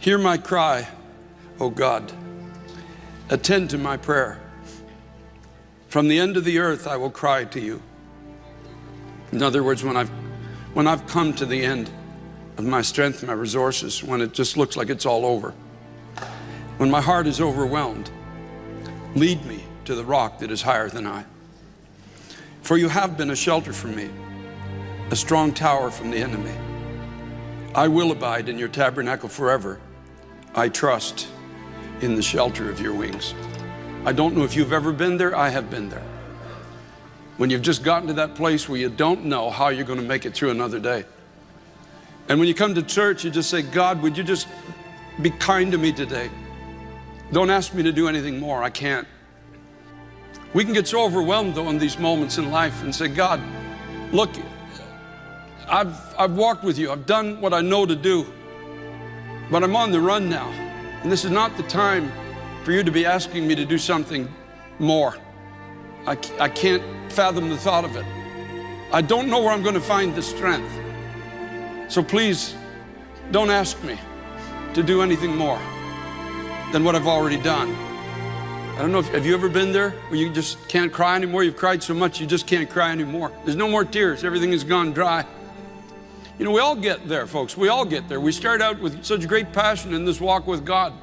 Hear my cry, O God. Attend to my prayer. From the end of the earth, I will cry to you. In other words, when I've come to the end of my strength, my resources, when it just looks like it's all over, when my heart is overwhelmed, lead me to the rock that is higher than I. For you have been a shelter for me, a strong tower from the enemy. I will abide in your tabernacle forever. I trust in the shelter of your wings. I don't know if you've ever been there. I have been there. When you've just gotten to that place where you don't know how you're going to make it through another day. And when you come to church, you just say, God, would you just be kind to me today? Don't ask me to do anything more. I can't. We can get so overwhelmed, though, in these moments in life and say, God, look, I've walked with you. I've done what I know to do. But I'm on the run now. And this is not the time for you to be asking me to do something more. I can't fathom the thought of it. I don't know where I'm going to find the strength. So please, don't ask me to do anything more than what I've already done. I don't know, have you ever been there where you just can't cry anymore? You've cried so much you just can't cry anymore. There's no more tears. Everything has gone dry. You know, we all get there, folks. We all get there. We start out with such great passion in this walk with God.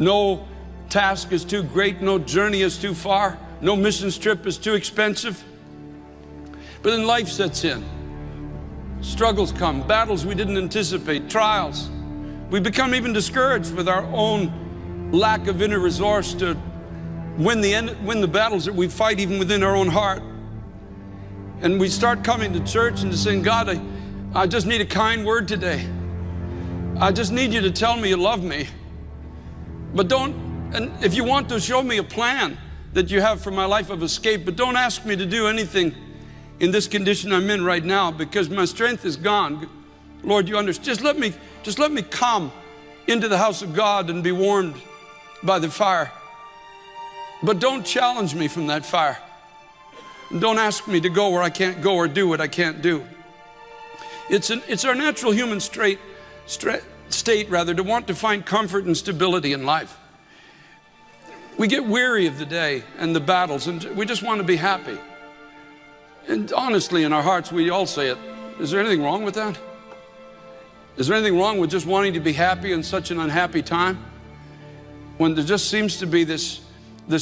No task is too great. No journey is too far. No mission trip is too expensive. But then life sets in. Struggles come, battles we didn't anticipate, trials. We become even discouraged with our own lack of inner resource to win the battles that we fight even within our own heart. And we start coming to church and just saying, God, I just need a kind word today. I just need you to tell me you love me. But and if you want to, show me a plan that you have for my life of escape, but don't ask me to do anything in this condition I'm in right now, because my strength is gone. Lord, you understand. Just let me come into the house of God and be warmed by the fire. But don't challenge me from that fire. Don't ask me to go where I can't go or do what I can't do. It's our natural human state to want to find comfort and stability in life. We get weary of the day and the battles, and we just want to be happy. And honestly, in our hearts, we all say it. Is there anything wrong with that? Is there anything wrong with just wanting to be happy in such an unhappy time? When there just seems to be this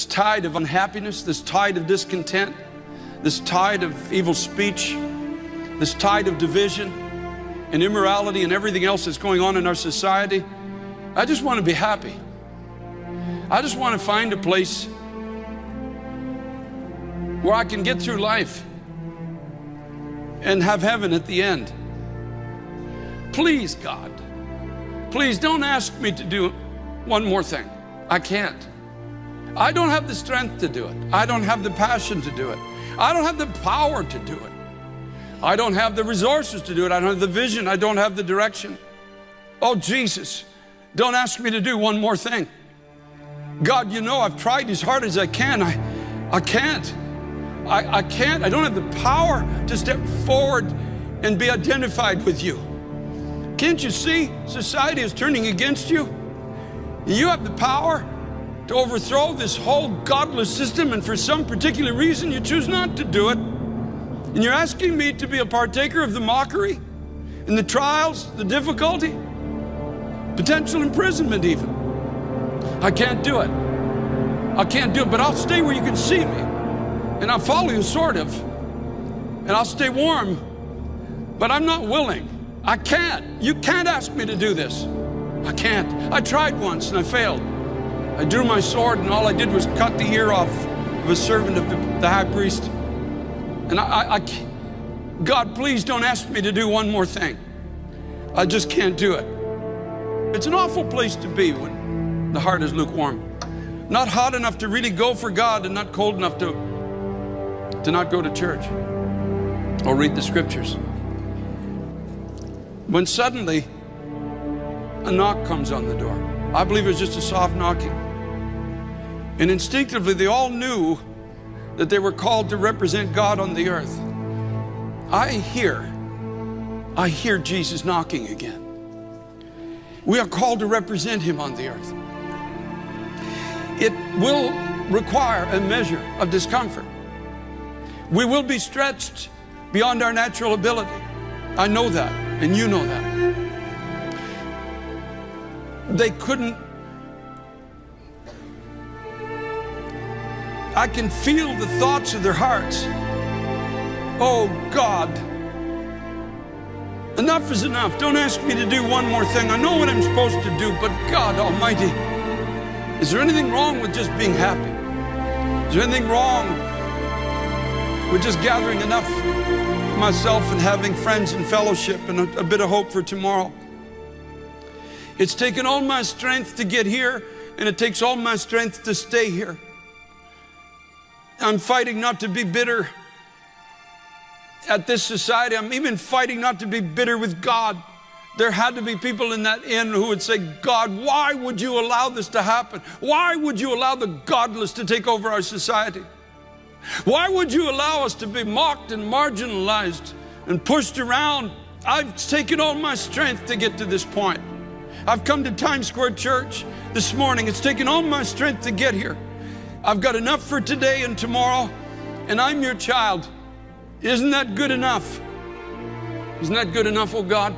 tide of unhappiness, this tide of discontent, this tide of evil speech, this tide of division and immorality and everything else that's going on in our society. I just want to be happy. I just want to find a place where I can get through life and have heaven at the end. Please, God, please don't ask me to do one more thing. I can't. I don't have the strength to do it. I don't have the passion to do it. I don't have the power to do it. I don't have the resources to do it. I don't have the vision. I don't have the direction. Oh, Jesus, don't ask me to do one more thing. God, you know, I've tried as hard as I can. I can't. I can't. I don't have the power to step forward and be identified with you. Can't you see society is turning against you? You have the power to overthrow this whole godless system, and for some particular reason you choose not to do it. And you're asking me to be a partaker of the mockery and the trials, the difficulty, potential imprisonment even. I can't do it. I can't do it, but I'll stay where you can see me. And I'll follow you, sort of. And I'll stay warm, but I'm not willing. I can't. You can't ask me to do this. I can't. I tried once and I failed. I drew my sword and all I did was cut the ear off of a servant of the high priest. And I can't. God, please don't ask me to do one more thing. I just can't do it. It's an awful place to be when the heart is lukewarm. Not hot enough to really go for God and not cold enough to not go to church or read the scriptures. When suddenly a knock comes on the door. I believe it was just a soft knocking. And instinctively they all knew that they were called to represent God on the earth. I hear Jesus knocking again. We are called to represent him on the earth. It will require a measure of discomfort. We will be stretched beyond our natural ability. I know that, and you know that. They couldn't. I can feel the thoughts of their hearts. Oh God, enough is enough. Don't ask me to do one more thing. I know what I'm supposed to do, but God Almighty, is there anything wrong with just being happy? Is there anything wrong with just gathering enough for myself and having friends and fellowship and a bit of hope for tomorrow? It's taken all my strength to get here, and it takes all my strength to stay here. I'm fighting not to be bitter at this society. I'm even fighting not to be bitter with God. There had to be people in that inn who would say, God, why would you allow this to happen? Why would you allow the godless to take over our society? Why would you allow us to be mocked and marginalized and pushed around? I've taken all my strength to get to this point. I've come to Times Square Church this morning. It's taken all my strength to get here. I've got enough for today and tomorrow, and I'm your child. Isn't that good enough? Isn't that good enough, oh God?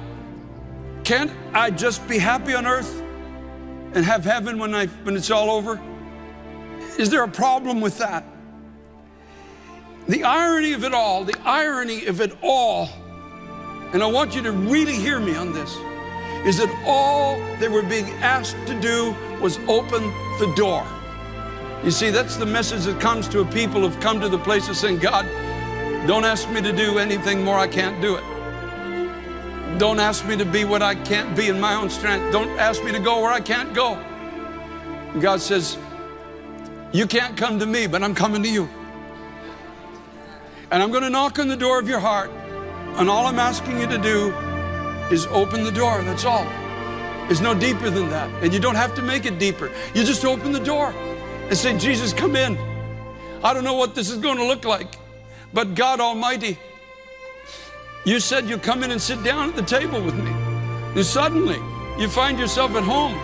Can't I just be happy on earth and have heaven when it's all over? Is there a problem with that? The irony of it all, and I want you to really hear me on this, is that all they were being asked to do was open the door. You see, that's the message that comes to a people who've come to the place of saying, God, don't ask me to do anything more. I can't do it. Don't ask me to be what I can't be in my own strength. Don't ask me to go where I can't go. And God says, you can't come to me, but I'm coming to you. And I'm going to knock on the door of your heart. And all I'm asking you to do is open the door. That's all. It's no deeper than that. And you don't have to make it deeper. You just open the door and say, Jesus, come in. I don't know what this is going to look like, but God Almighty, you said you come in and sit down at the table with me. And suddenly you find yourself at home.